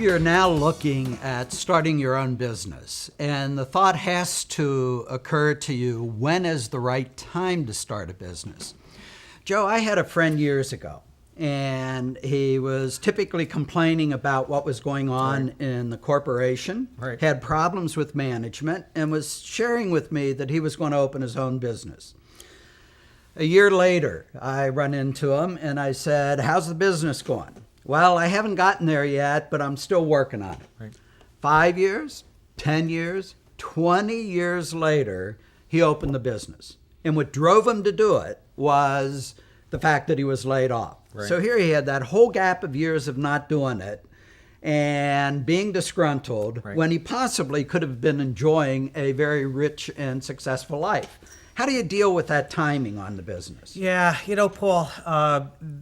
you're now looking at starting your own business, and the thought has to occur to you, when is the right time to start a business? Joe, I had a friend years ago, and he was typically complaining about what was going on in the corporation, had problems with management, and was sharing with me that he was going to open his own business. A year later, I run into him, and I said, "How's the business going?" "Well, I haven't gotten there yet, but I'm still working on it." 5 years, 10 years, 20 years later, he opened the business. And what drove him to do it was the fact that he was laid off. So here he had that whole gap of years of not doing it and being disgruntled when he possibly could have been enjoying a very rich and successful life. How do you deal with that timing on the business? Yeah, Paul,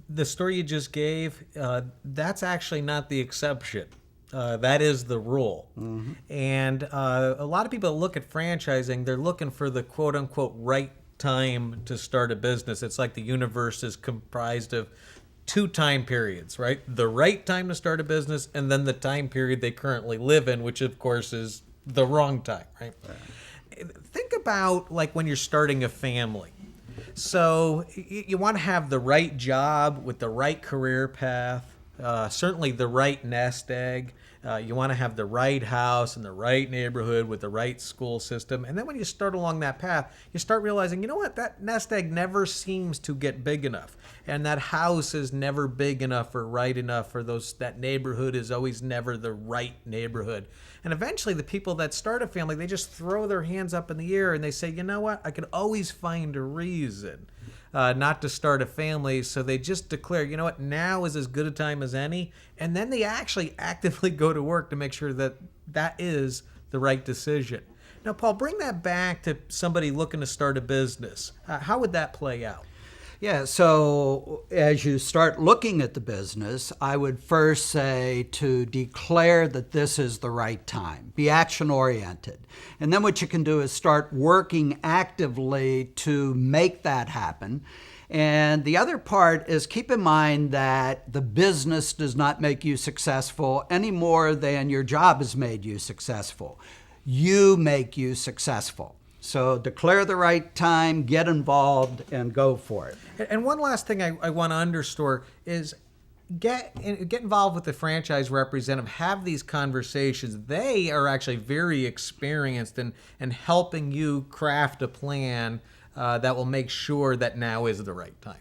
the story you just gave, that's actually not the exception. That is the rule. Mm-hmm. And a lot of people that look at franchising, they're looking for the quote-unquote right time to start a business. It's like the universe is comprised of 2 time periods, right? The right time to start a business, and then the time period they currently live in, which of course is the wrong time, right? Think about like when you're starting a family. So you want to have the right job with the right career path, certainly the right nest egg. You want to have the right house in the right neighborhood with the right school system. And then when you start along that path, you start realizing, you know what, that nest egg never seems to get big enough. And that house is never big enough or right enough for that neighborhood is always never the right neighborhood. And eventually the people that start a family, they just throw their hands up in the air and they say, you know what, I could always find a reason not to start a family. So they just declare, you know what, now is as good a time as any. And then they actually actively go to work to make sure that that is the right decision. Now, Paul, bring that back to somebody looking to start a business. How would that play out? Yeah, so as you start looking at the business, I would first say to declare that this is the right time. Be action-oriented. And then what you can do is start working actively to make that happen. And the other part is keep in mind that the business does not make you successful any more than your job has made you successful. You make you successful. So declare the right time, get involved, and go for it. And one last thing I want to underscore is get involved with the franchise representative. Have these conversations. They are actually very experienced in helping you craft a plan that will make sure that now is the right time.